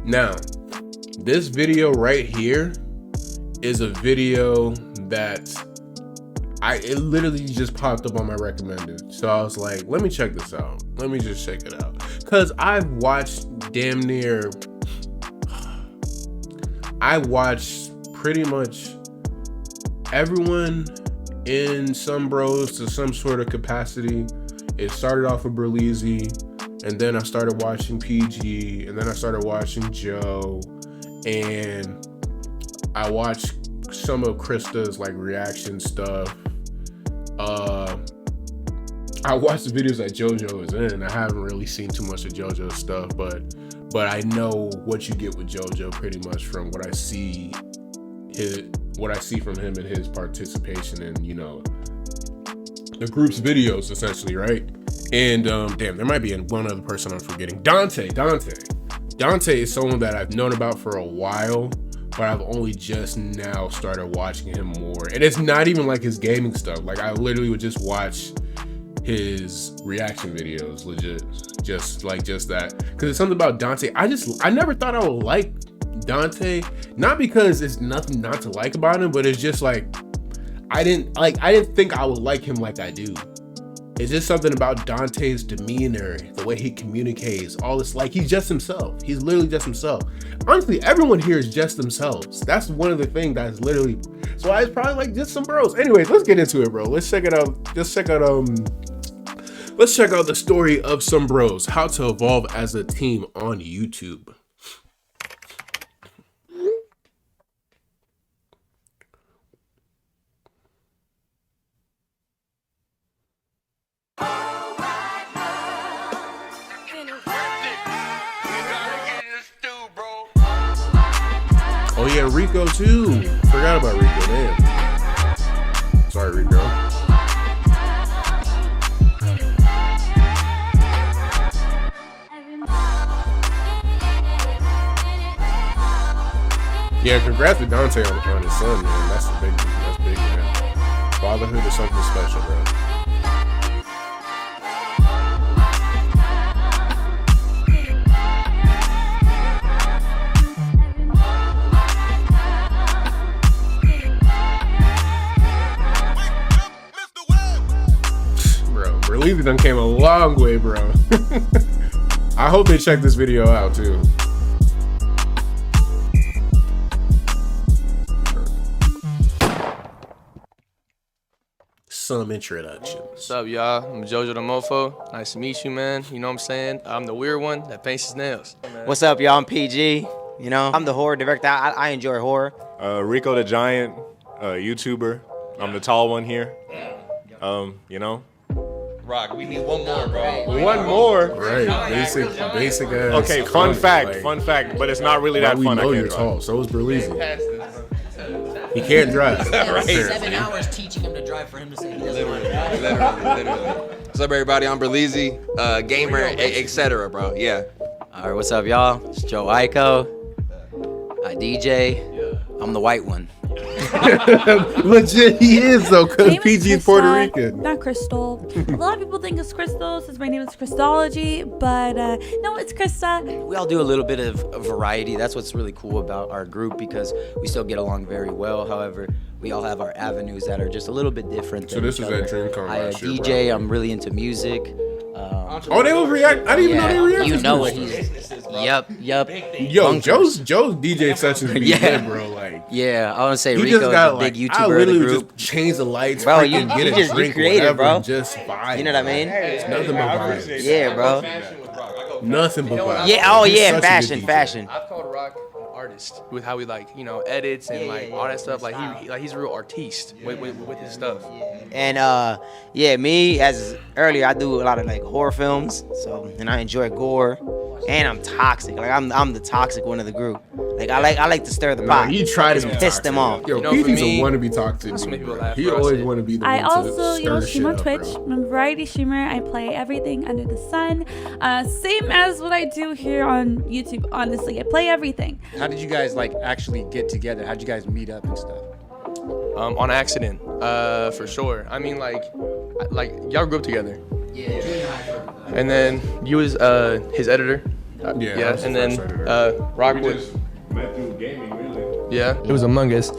Now, this video right here is a video that it literally just popped up on my recommended. So I was like, let me check this out. Let me just check it out. Cause I watched pretty much everyone in Somebros to some sort of capacity. It started off with berleezy, and then I started watching PG, and then I started watching Joe, and I watched some of Krista's like reaction stuff. I watched the videos that JoJo is in. I haven't really seen too much of JoJo's stuff, but I know what you get with JoJo pretty much from what I see from him and his participation in, you know, the group's videos essentially, right? And damn, there might be one other person I'm forgetting. Dante is someone that I've known about for a while, but I've only just now started watching him more. And it's not even like his gaming stuff. Like I literally would just watch his reaction videos, legit, just that. Because it's something about Dante. I never thought I would like Dante, not because it's nothing not to like about him, but it's just like I didn't think I would like him like I do. It's just something about Dante's demeanor, the way he communicates, all this. Like, he's just himself. He's literally just himself. Honestly, everyone here is just themselves. That's one of the things that's literally. So I was probably like just some bros. Anyways, let's get into it, bro. Let's check it out. Let's check out the story of Somebros, how to evolve as a team on YouTube. Oh yeah, Rico too. Forgot about Rico, damn. Sorry, Rico. Yeah, congrats to Dante on his son, man. That's big, man. Fatherhood is something special, bro. Berleezy done came a long way, bro. I hope they check this video out too. Some introductions. What's up, y'all? I'm Jojo the Mofo. Nice to meet you, man. You know what I'm saying? I'm the weird one that paints his nails. What's up, y'all? I'm PG. You know, I'm the horror director. I enjoy horror. Rico the Giant, YouTuber. I'm the tall one here. You know. Rock, we need one more, bro. One more? Right, basic ass. Okay, fun fact, but it's not really that fun. We know I you're tall, so is Berleezy. He can't drive. Right. 7 hours teaching him to drive for him to say he doesn't want to drive. Literally. What's up, everybody? I'm berleezy, gamer, etc., bro. Yeah. All right, what's up, y'all? It's Joe Aiko. I DJ. I'm the white one. Legit, he is though, because PG is Puerto Rican. Not Crystal. A lot of people think it's Crystal since my name is Christology, but no, it's Krista. We all do a little bit of variety. That's what's really cool about our group because we still get along very well. However, we all have our avenues that are just a little bit different. So this is at DreamCon last year, DJ, I'm really into music. Oh, they was react. I didn't even know they reacted. You know what he's. Yup. Yo, Joe's DJ sessions be good, bro. Like, yeah, I want to say he Rico's just got a big like, YouTuber I literally of the would group. just change the lights, bro. get a drink, creative, whatever, bro. and just vibe. You know what I mean? It's nothing but vibes. Yeah, bro. Nothing but vibes. Yeah. Oh He's yeah, such a good DJ. fashion. I've called Rock an artist with how he edits and all that stuff. Like he's a real artiste with his stuff. And me as earlier, I do a lot of like horror films. So and I enjoy gore, and I'm toxic. Like I'm the toxic one of the group. Like I like to stir the pot. You try to piss them off. Yo, You know, PG's for me, a wannabe toxic. that's what dude, people bro. laugh He for, I always said. want to be the I one also, to stir stream on shit Twitch. up, bro. I'm a variety streamer. I play everything under the sun. Same as what I do here on YouTube, honestly. I play everything. How did you guys like actually get together? How'd you guys meet up and stuff? On accident, for sure. I mean, like y'all grew up together. Yeah. And then you was his editor, Yeah, and then rock with. Met through gaming, really. Yeah, it was Among Us,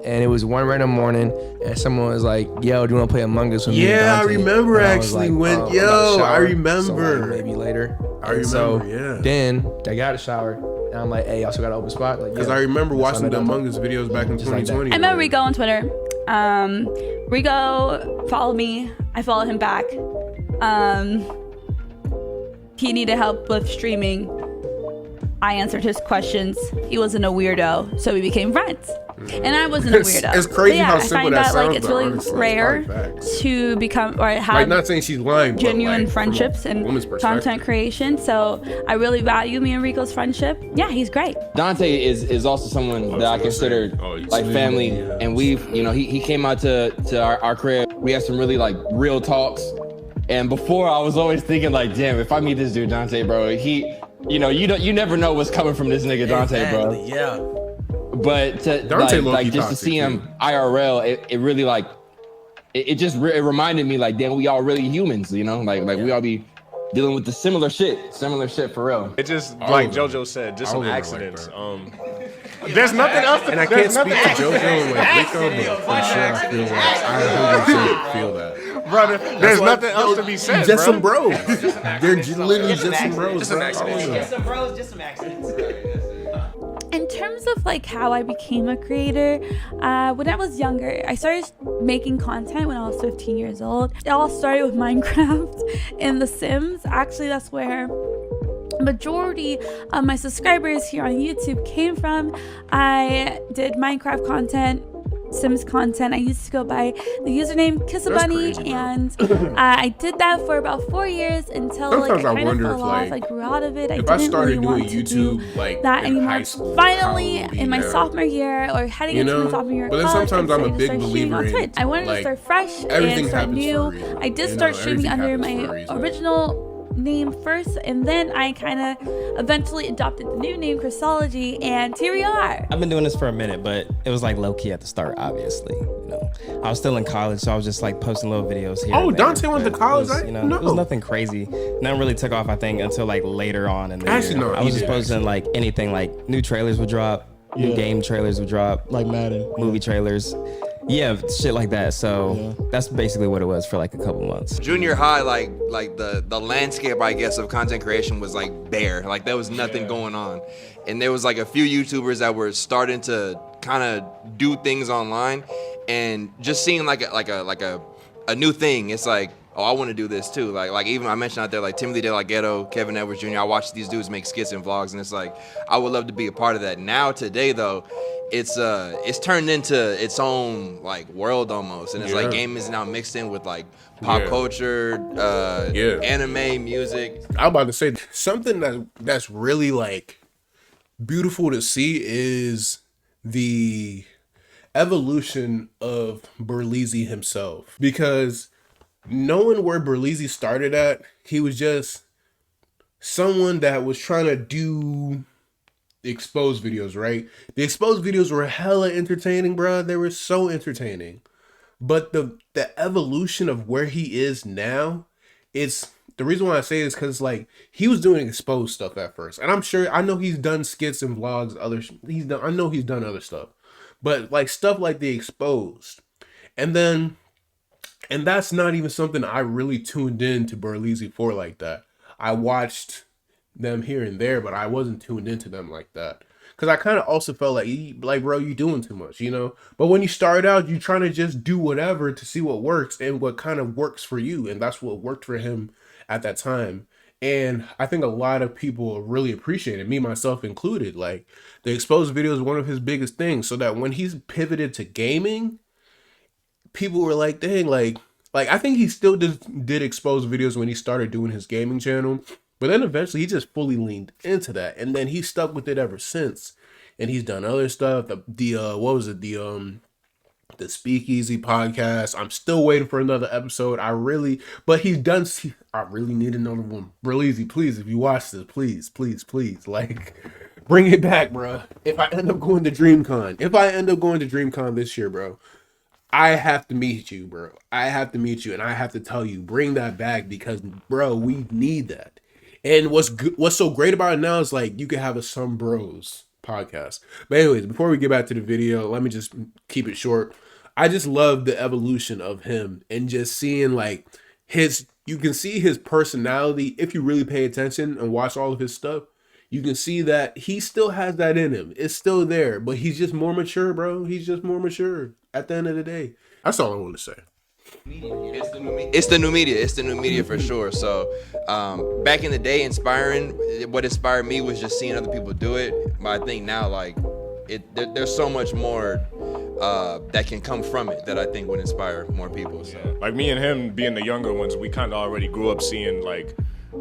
and it was one random morning, and someone was like, "Yo, do you want to play Among Us with me?" Yeah, I Dante? remember And I was actually like, when. I'm about to Yo, I shower, remember. so, like, maybe later. I remember. So yeah. then I got a shower, and I'm like, "Hey, y'all still got an open spot?" Like, Because yeah. I remember So watching the met Among Us videos back in Just like that. 2020. I met Rico on Twitter. Rico followed me. I followed him back. He needed help with streaming. I answered his questions. He wasn't a weirdo, so we became friends. And I wasn't a weirdo. It's crazy But yeah, how I simple find that that sounds, like it's but really honestly, it's rare probably facts. to become or have Like, not saying she's lying, genuine but like, friendships from a and woman's perspective. content creation. So I really value me and Rico's friendship. Yeah, he's great. Dante is also someone that I consider like family, and we've, you know, he came out to our crib. We had some really like real talks, and before I was always thinking like, damn, if I meet this dude Dante, bro, he, you know, you never know what's coming from this nigga Dante, bro. Yeah. But to Dante like low-key just to toxic, see him too. IRL, it really like it just it reminded me like, damn, we all really humans, you know, like we all be dealing with the similar shit for real. It just All like of them. JoJo said, just All some of them are accidents. like There's nothing else. And I can't speak to JoJo and like Rico, but for sure I feel like I 100% feel that. Brother, there's nothing else to be said, Just bro. some bros. They're literally just some bros. Just some bro. accidents. All of them. Just some bros, just some accidents. In terms of like how I became a creator, when I was younger, I started making content when I was 15 years old. It all started with Minecraft and The Sims. Actually, that's where majority of my subscribers here on YouTube came from. I did Minecraft content, Sims content. I used to go by the username Kissabunny, That's crazy, bro. and I did that for about 4 years until Sometimes like I I kind of wonder fell if, off. like, I grew out of it. I if I didn't started really doing want to do YouTube like that in anymore. high school, Finally, how would it be in my now? sophomore year or heading You into know? my sophomore year of But then college, sometimes I I'm a decided to big start streaming believer on in, Twitch. I wanted to like, start fresh everything and start happens new. for a reason. I did You start know, streaming everything under happens for a my reason. original name first, and then I kind of eventually adopted the new name Christology, and here we are. I've been doing this for a minute, but it was like low key at the start, obviously. You know, I was still in college, so I was just like posting little videos here. Oh, and there, Dante went to but college? it was, I you know, didn't it was know. nothing crazy. Nothing really took off, I think, until like later on in the Actually, year. no, I he was just did, posting actually. like anything, like new trailers would drop, new game trailers would drop, Like Madden. movie trailers. Yeah, shit like that. So that's basically what it was for like a couple months. Junior high, like the landscape, I guess, of content creation was like bare. Like there was nothing going on, and there was like a few YouTubers that were starting to kind of do things online, and just seeing like a new thing. It's like, oh, I want to do this too. Like even I mentioned out there like Timothy De La Ghetto, Kevin Edwards Jr. I watched these dudes make skits and vlogs, and it's like I would love to be a part of that. Now today though, it's turned into its own like world almost, and it's like gaming is now mixed in with like pop culture, anime, music. I was about to say something that's really like beautiful to see is the evolution of berleezy himself, because knowing where berleezy started at, he was just someone that was trying to do exposed videos, right? The exposed videos were hella entertaining, bro. They were so entertaining. But the evolution of where he is now, it's the reason why I say it is because like he was doing exposed stuff at first, and I know he's done skits and vlogs, I know he's done other stuff, but like stuff like the exposed, and that's not even something I really tuned in to berleezy for like that. I watched them here and there, but I wasn't tuned into them like that. Cause I kind of also felt like bro, you doing too much, you know? But when you start out, you trying to just do whatever to see what works and what kind of works for you. And that's what worked for him at that time. And I think a lot of people really appreciate it, me, myself included. Like the exposed video is one of his biggest things. So that when he's pivoted to gaming, people were like, dang, like I think he still did exposed videos when he started doing his gaming channel. But then eventually he just fully leaned into that, and then he's stuck with it ever since. And he's done other stuff. The Speakeasy podcast. I'm still waiting for another episode. I really need another one. berleezy, please, if you watch this, please, like, bring it back, bro. If I end up going to DreamCon this year, bro, I have to meet you, bro. I have to meet you, and I have to tell you, bring that back, because, bro, we need that. And what's so great about it now is like you can have a Somebros podcast. But anyways, before we get back to the video, let me just keep it short. I just love the evolution of him and just seeing like you can see his personality if you really pay attention and watch all of his stuff. You can see that he still has that in him. It's still there, but he's just more mature, bro. He's just more mature at the end of the day. That's all I want to say. It's the new media. It's the new media for sure. So back in the day, what inspired me was just seeing other people do it. But I think now, like, there's so much more that can come from it that I think would inspire more people. So. Yeah. Like me and him being the younger ones, we kind of already grew up seeing like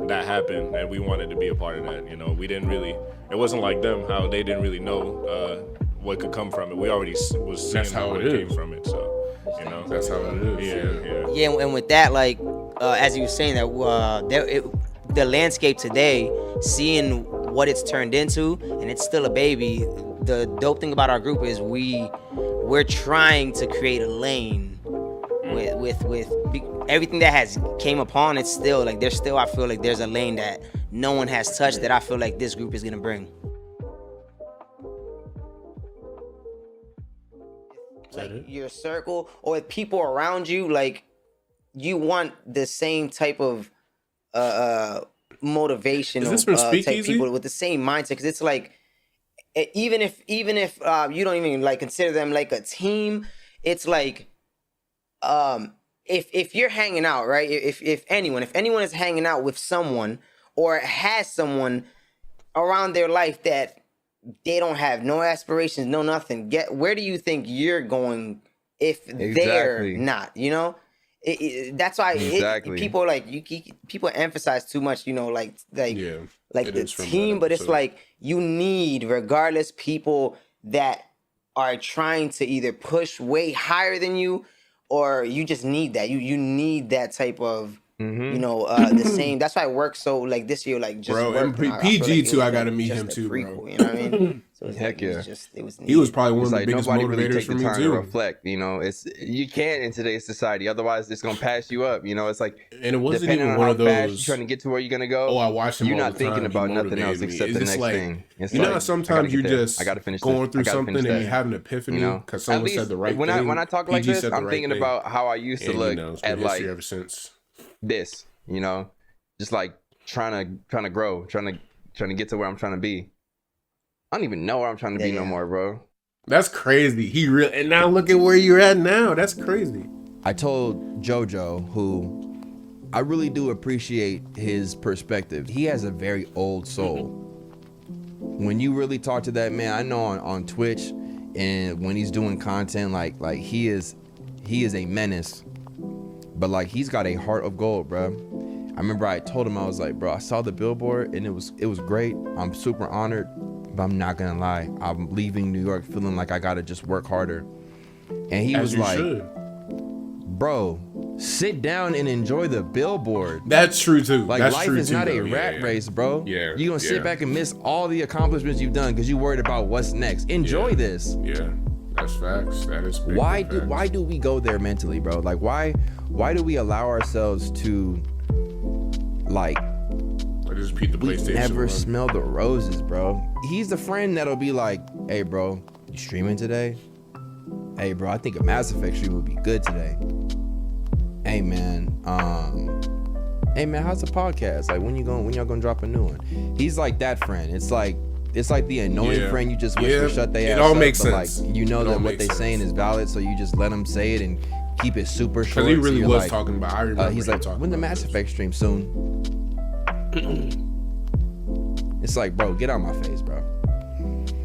that happen, and we wanted to be a part of that. You know, we didn't really. It wasn't like them how they didn't really know what could come from it. We already was seeing how it came from it. So. You know, that's how it is. Yeah, and with that, like, as you were saying, that the landscape today, seeing what it's turned into, and it's still a baby. The dope thing about our group is we're trying to create a lane with everything that has came upon. It's still like I feel like there's a lane that no one has touched that I feel like this group is gonna bring. Like your circle or people around you, like you want the same type of motivation. Is this from Speakeasy? People with the same mindset, because it's like even if you don't even like consider them like a team, it's like if you're hanging out, right? If anyone is hanging out with someone or has someone around their life that they don't have no aspirations, no nothing. Where do you think you're going if they're not? You know, that's why people like people emphasize too much. You know, like the team, but it's like you need, regardless, people that are trying to either push way higher than you, or you just need that. You need that type of. You know, the same. That's why I work so like this year, like just bro. PG too. I gotta meet him too, bro. You know what I mean? So Heck yeah. He was probably one of the biggest nobody motivators really take for the me time too. to reflect. You know, you can't in today's society. Otherwise, it's gonna pass you up. You know, it's like and it wasn't depending even on one how of fast those. you're trying to get to where you're gonna go. Oh, I watched him. You're all not the time. thinking about nothing else except the next thing. You know how sometimes you're just going through something and you have an epiphany because someone said the right thing. When I talk like this, I'm thinking about how I used to look at like ever since this. You know, just like trying to grow, trying to get to where I'm trying to be. I don't even know where I'm trying to be no more, bro. That's crazy. And now look at where you're at now. That's crazy. I told JoJo, who I really do appreciate his perspective. He has a very old soul. When you really talk to that man, I know on Twitch and when he's doing content, like he is a menace. But like he's got a heart of gold, bro. I remember I told him, I was like, bro, I saw the billboard and it was great. I'm super honored, but I'm not gonna lie. I'm leaving New York feeling like I gotta just work harder. And he was like, bro, sit down and enjoy the billboard. That's true too. Like life is not a rat race, bro. Yeah. You're gonna sit back and miss all the accomplishments you've done because you worried about what's next. Enjoy this. Yeah. That's facts. That is big. Why do we go there mentally, bro? Like why do we allow ourselves to like I just repeat the PlayStation. We never smell the roses, bro. He's the friend that'll be like, hey bro, you streaming today? Hey bro, I think a Mass Effect stream would be good today. Hey man, how's the podcast? Like when y'all gonna drop a new one? He's like that friend. It's like the annoying friend you just wish to shut their ass up. It all makes sense. Like you know that what they saying is valid, so you just let them say it and keep it super short. Because he really was like, talking about. I remember he's like, when the Mass Effect stream soon. It's like, bro, get out my face, bro.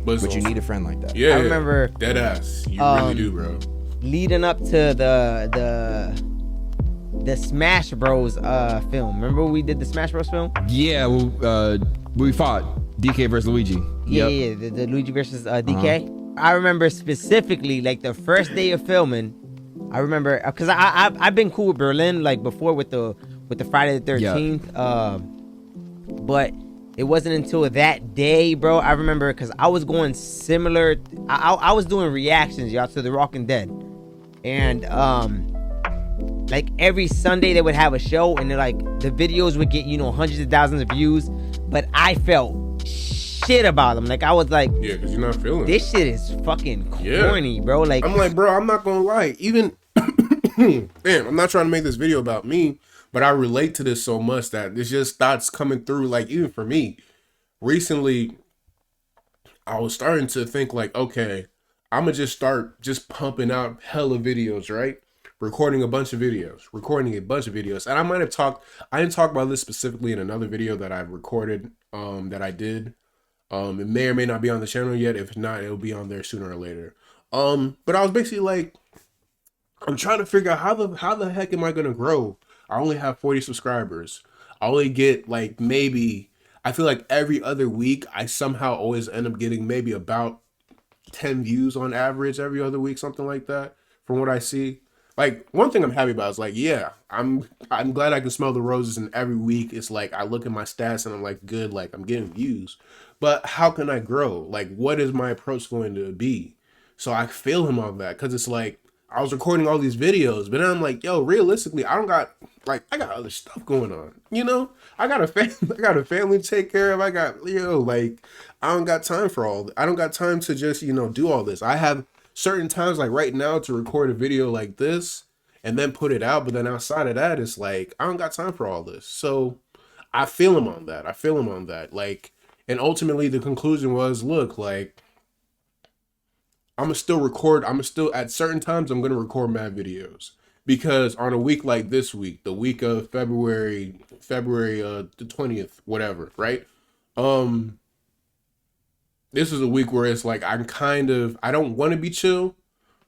But you need a friend like that. Yeah, I remember dead ass. You really do, bro. Leading up to the Smash Bros film. Remember we did the Smash Bros film? Yeah, we fought DK versus Luigi. Yeah, the Luigi versus DK. I remember specifically like the first day of filming. I remember because I've been cool with Berlin like before with the Friday the 13th. But it wasn't until that day, bro. I remember because I was going similar. I was doing reactions, y'all, to The Walking Dead, and like every Sunday they would have a show, and they're like the videos would get, you know, hundreds of thousands of views, but I felt shit about them. Like I was like, yeah, because you're not feeling this shit is fucking corny, bro. Like I'm like, bro, I'm not gonna lie. Even damn, I'm not trying to make this video about me, but I relate to this so much that this just starts coming through. Like even for me, recently, I was starting to think like, okay, I'm gonna just start just pumping out hella videos, right? Recording a bunch of videos. And I didn't talk about this specifically in another video that I've recorded, that I did. It may or may not be on the channel yet. If not, it'll be on there sooner or later. But I was basically like, I'm trying to figure out how the heck am I gonna grow? I only have 40 subscribers. I only get like maybe, I feel like every other week I somehow always end up getting maybe about 10 views on average every other week, something like that, from what I see. Like one thing I'm happy about is like, yeah, I'm glad I can smell the roses, and every week it's like I look at my stats and I'm like, good, like I'm getting views. But how can I grow? Like what is my approach going to be? So I feel him on that, because it's like I was recording all these videos, but then I'm like, yo, realistically, I got other stuff going on. You know, I got a family to take care of. I don't got time for all. I don't got time to just, you know, do all this. I have certain times like right now to record a video like this and then put it out. But then outside of that, it's like, I don't got time for all this. So I feel him on that. Like, and ultimately the conclusion was, look, like, I'm gonna still record. At certain times, I'm going to record mad videos, because on a week like this week, the week of February the 20th, whatever, right? This is a week where it's like, I don't want to be chill,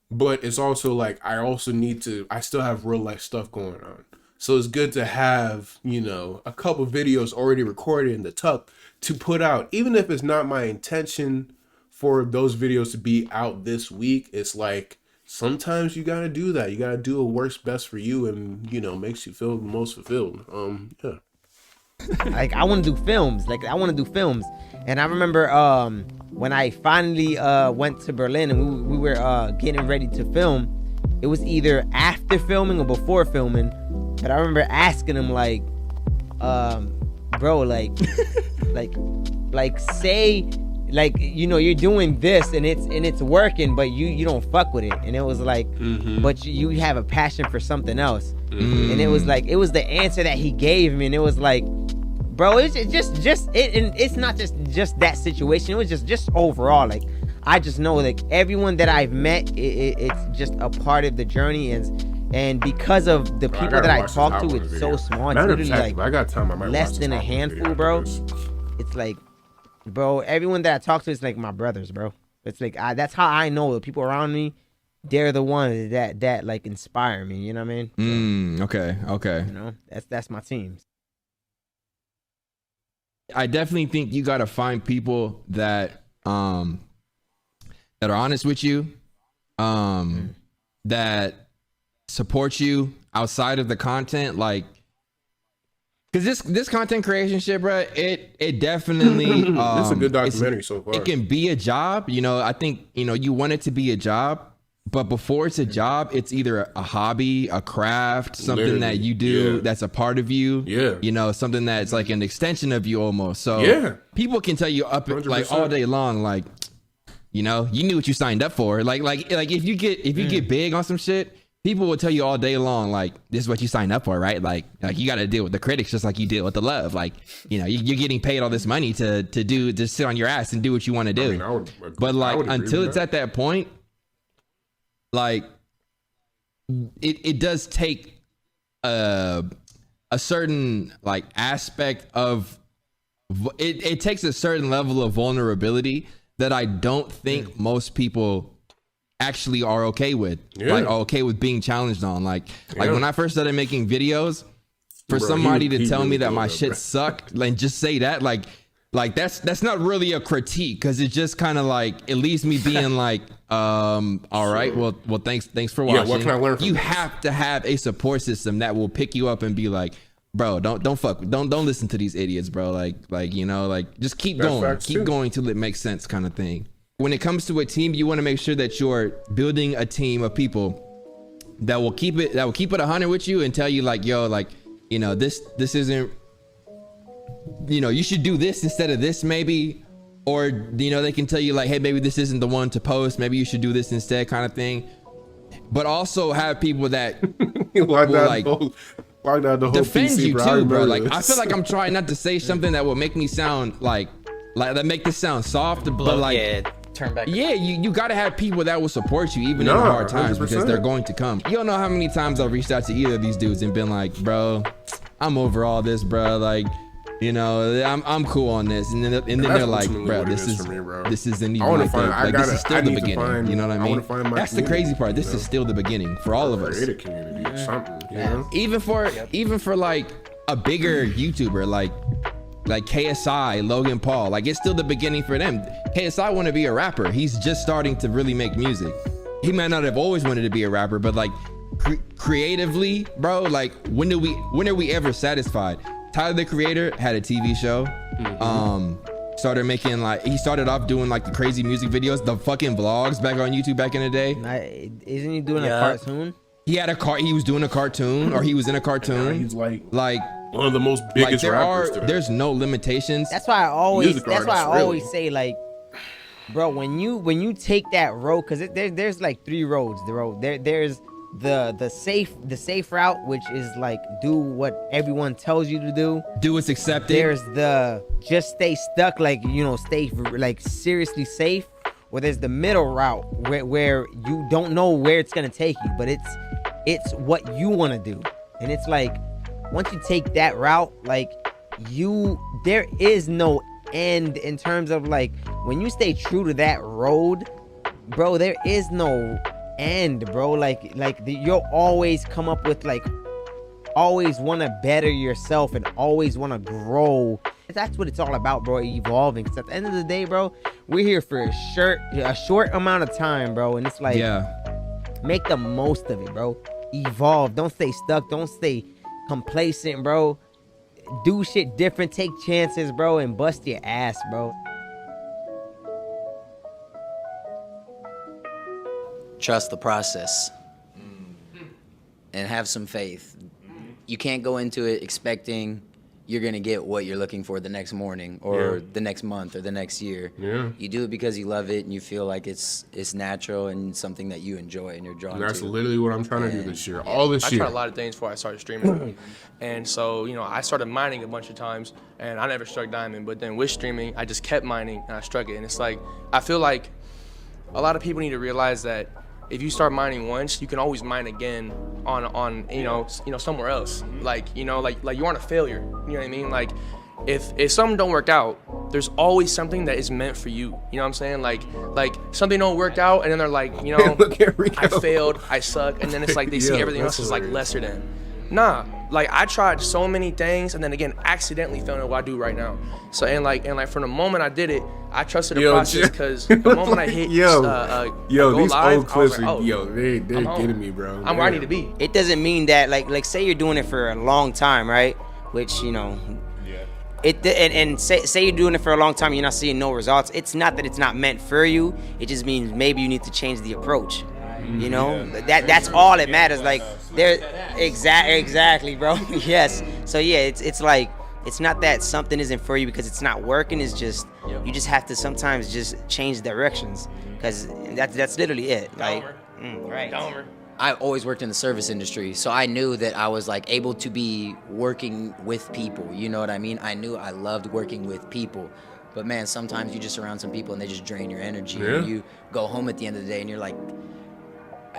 but it's also like, I still have real life stuff going on. So it's good to have, you know, a couple videos already recorded in the tuck to put out, even if it's not my intention for those videos to be out this week. It's like, sometimes you got to do that. You got to do what works best for you and, you know, makes you feel the most fulfilled. Yeah. Like I want to do films. And I remember when I finally went to Berlin and we were getting ready to film, it was either after filming or before filming. But I remember asking him like, bro, like say, like, you know, you're doing this and it's working, but you don't fuck with it. And it was like, but you have a passion for something else. And it was like, it was the answer that he gave me, and it was like, bro, it's just it, and it's not just that situation. It was just overall. Like, I just know, like, everyone that I've met, it's just a part of the journey, and because of the people that I talk to, it's so small. It's literally like I got time. I might less than a handful, bro. It's like, bro, everyone that I talk to is like my brothers, bro. It's like that's how I know the people around me. They're the ones that like inspire me. You know what I mean? So, Okay. You know, that's my teams. I definitely think you gotta find people that are honest with you, that support you outside of the content, like, because this content creation shit, bro, it definitely it's a good documentary so far. It can be a job, you know. I think, you know, you want it to be a job, but before it's a job, it's either a hobby, a craft, something that you do that's a part of you. Yeah. You know, something that's like an extension of you almost. So people can tell you up 100%. Like all day long, like, you know, you knew what you signed up for. Like if you get big on some shit, people will tell you all day long, like, this is what you signed up for, right? Like you got to deal with the critics just like you deal with the love. Like, you know, you're getting paid all this money to sit on your ass and do what you want to do. I mean, but like, until it's at that point, like, it does take a certain like aspect of it takes a certain level of vulnerability that I don't think most people actually are okay with. Like, are okay with being challenged on. Like when I first started making videos, for somebody to tell me that my shit sucked, like, just say that, like that's not really a critique, because it just kind of like, it leaves me being like, all right, well thanks for watching. What can I learn from you this? have to have a support system that will pick you up and be like, bro, don't listen to these idiots, bro. Like, you know, like, just keep going till it makes sense, kind of thing. When it comes to a team, you want to make sure that you're building a team of people that will keep it 100 with you and tell you like, yo, like, you know, this isn't, you know, you should do this instead of this maybe, or, you know, they can tell you like, hey, maybe this isn't the one to post, maybe you should do this instead, kind of thing. But also have people that will like defend PC, you bro. too, bro. Like, I feel like I'm trying not to say something that will make me sound like that make this sound soft, but like, turn back. Yeah, you gotta have people that will support you even in the hard times 100%. because they're going to come. You don't know how many times I've reached out to either of these dudes and been like, bro, I'm over all this, bro. Like, you know, I'm cool on this, and then they're like, bro, this isn't even my thing. Like, this is still the beginning. You know what I mean? That's the crazy part. This is still the beginning for all of us. Creative community or something. You know? Even for like a bigger YouTuber like KSI, Logan Paul, like it's still the beginning for them. KSI want to be a rapper. He's just starting to really make music. He might not have always wanted to be a rapper, but like creatively, bro, like when are we ever satisfied? Tyler the Creator had a TV show. Started making like, he started off doing like the crazy music videos, the fucking vlogs back on YouTube back in the day. Isn't he doing a cartoon? He was doing a cartoon, or he was in a cartoon. He's like one of the most biggest rappers. There's no limitations. That's why I always say, like, bro, when you take that road, because there's like 3 roads. There's the safe route, which is like do what everyone tells you to do. Do what's accepted. There's the just stay stuck, like, you know, stay like seriously safe. Or there's the middle route where you don't know where it's gonna take you, but it's what you want to do. And it's like, once you take that route, like, there is no end in terms of like, when you stay true to that road, bro, there is no end, bro. You'll always come up with, like, always want to better yourself and always want to grow. That's what it's all about, bro. Evolving. Because at the end of the day, bro, we're here for a short amount of time, bro. And it's like, make the most of it, bro. Evolve. Don't stay stuck. Don't stay complacent, bro. Do shit different. Take chances, bro, and bust your ass, bro. Trust the process and have some faith. You can't go into it expecting you're gonna get what you're looking for the next morning or the next month or the next year. You do it because you love it and you feel like it's natural and something that you enjoy and you're drawn to. That's literally what I'm trying to do this year. All this year. I tried a lot of things before I started streaming. And so, you know, I started mining a bunch of times and I never struck diamond, but then with streaming, I just kept mining and I struck it. And it's like, I feel like a lot of people need to realize that if you start mining once, you can always mine again on you know somewhere else. Like you aren't a failure. You know what I mean? Like if something don't work out, there's always something that is meant for you. You know what I'm saying? Like something don't work out, and then they're like, you know, I failed, I suck, and then it's like they see everything else as like lesser than. Nah, like I tried so many things, and then again, accidentally found out what I do right now. So and like from the moment I did it, I trusted the process because the moment I hit these live, old clips, like, oh, they're getting me, bro. I'm where I need to be. It doesn't mean that like say you're doing it for a long time, right? Which, you know, say you're doing it for a long time, and you're not seeing no results. It's not that it's not meant for you. It just means maybe you need to change the approach. You know, that's all that matters. Like there, exactly, bro. Yes. So yeah, it's like, it's not that something isn't for you because it's not working. It's just you just have to sometimes just change directions, because that's literally it. Like, right. I always worked in the service industry, so I knew that I was like able to be working with people. You know what I mean? I knew I loved working with people. But man, sometimes you just surround some people and they just drain your energy. And you go home at the end of the day and you're like,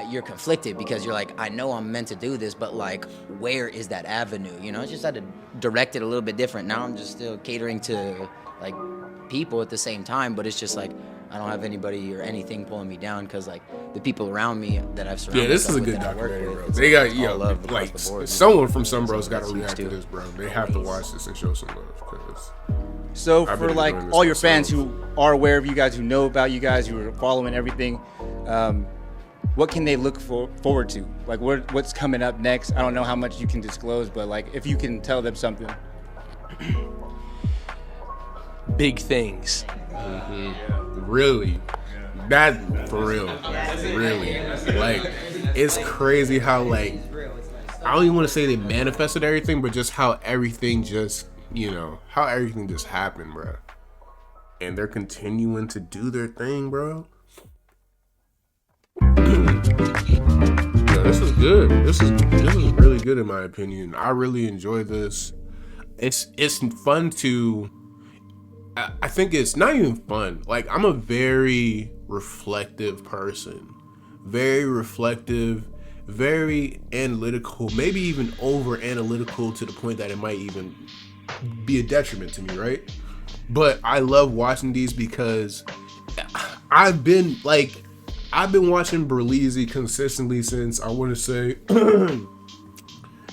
you're conflicted because you're like, I know I'm meant to do this, but like, where is that avenue? You know, I just had to direct it a little bit different. Now I'm just still catering to like people at the same time, but it's just like, I don't have anybody or anything pulling me down because like the people around me that I've surrounded this is a good documentary, bro. They got like someone from Somebros got to react to this, bro. They have to watch this and show some love. So for like all your fans who are aware of you guys, who know about you guys, who are following everything, what can they look forward to? Like what's coming up next? I don't know how much you can disclose, but like if you can tell them something. Big things. Really? That for real? Really? Like it's crazy how like I don't even want to say they manifested everything, but just how everything just how everything just happened, bro. And they're continuing to do their thing, bro. This is good. This is really good in my opinion. I really enjoy this. It's fun to. I think it's not even fun. Like, I'm a very reflective person. Very reflective, very analytical, maybe even over analytical to the point that it might even be a detriment to me, right? But I love watching these because I've been watching berleezy consistently since I want to say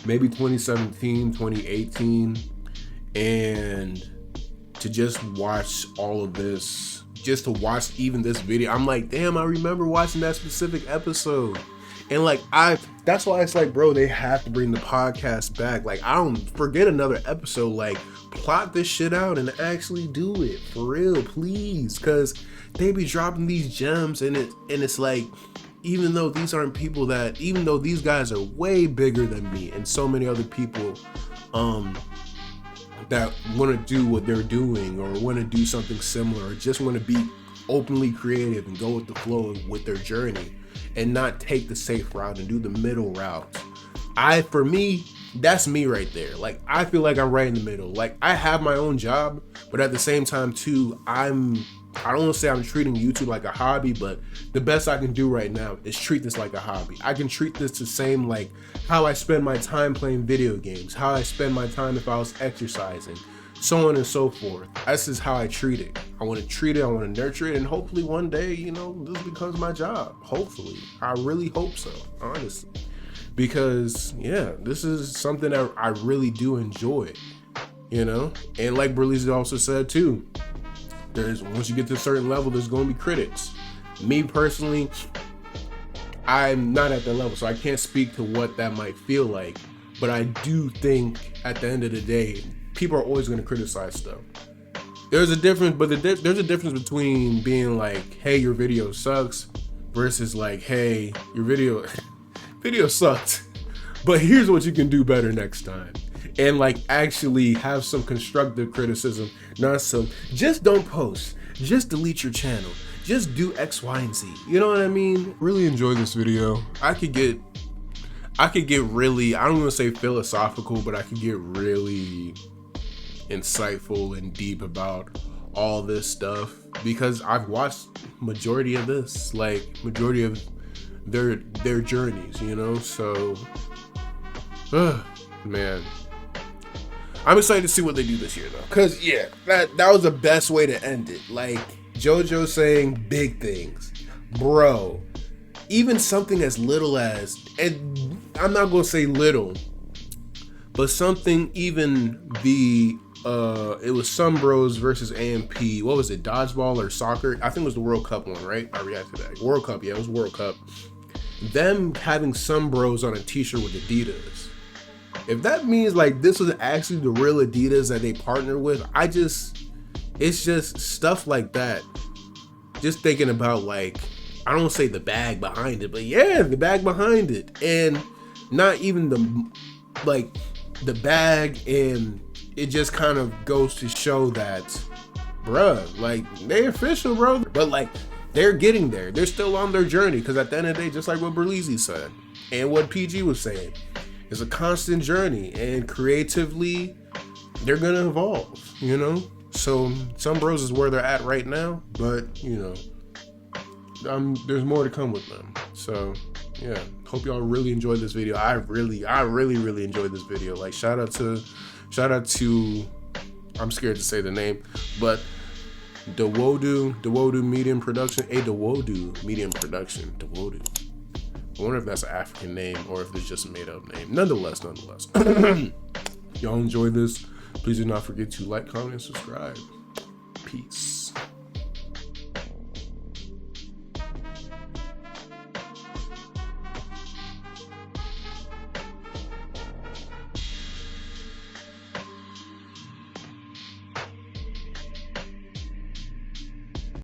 maybe 2017, 2018, and to just watch all of this, just to watch even this video, I'm like, damn, I remember watching that specific episode. And like, that's why it's like, bro, they have to bring the podcast back. Like, I don't forget another episode. Like, plot this shit out and actually do it for real, please. Cause they be dropping these gems and it's like, even though these aren't people that, even though these guys are way bigger than me and so many other people, that want to do what they're doing or want to do something similar or just want to be openly creative and go with the flow with their journey and not take the safe route and do the middle route. For me, that's me right there. Like, I feel like I'm right in the middle. Like, I have my own job, but at the same time too, I don't want to say I'm treating YouTube like a hobby, but the best I can do right now is treat this like a hobby. I can treat this the same like how I spend my time playing video games, how I spend my time if I was exercising, so on and so forth. This is how I treat it. I want to treat it, I want to nurture it, and hopefully one day, this becomes my job. Hopefully. I really hope so, honestly. Because, yeah, this is something that I really do enjoy, And like berleezy also said too, once you get to a certain level, there's going to be critics. Me personally, I'm not at that level, so I can't speak to what that might feel like. But I do think at the end of the day, people are always going to criticize stuff. There's a difference, but there's a difference between being like, hey, your video sucks, versus like, hey, your video sucked, but here's what you can do better next time. And like actually have some constructive criticism, not some just don't post, just delete your channel, just do X, Y, and Z. You know what I mean? Really enjoy this video. I could get really, I don't want to say philosophical, but I could get really insightful and deep about all this stuff because I've watched majority of this, like majority of their journeys, so man, I'm excited to see what they do this year though, because yeah, that was the best way to end it. Like JoJo saying big things, bro. Even something as little as, and I'm not gonna say little, but something even it was Somebros versus AMP. What was it? Dodgeball or soccer? I think it was the World Cup one, right? I reacted to that. World Cup, yeah, it was World Cup. Them having Somebros on a t-shirt with Adidas. If that means like this was actually the real Adidas that they partnered with, it's just stuff like that. Just thinking about like, I don't say the bag behind it, but yeah, the bag behind it. And not even the bag, and it just kind of goes to show that, bruh, like they official, bro. But like they're getting there. They're still on their journey because at the end of the day, just like what berleezy said and what PG was saying, it's a constant journey, and creatively they're gonna evolve, So Somebros is where they're at right now, but there's more to come with them. So yeah, hope y'all really enjoyed this video. I really enjoyed this video. Like shout out to I'm scared to say the name, but Dawodu Medium Production, Dawodu Medium Production, Dawodu. I wonder if that's an African name or if it's just a made up name. Nonetheless. Y'all enjoy this. Please do not forget to like, comment, and subscribe. Peace.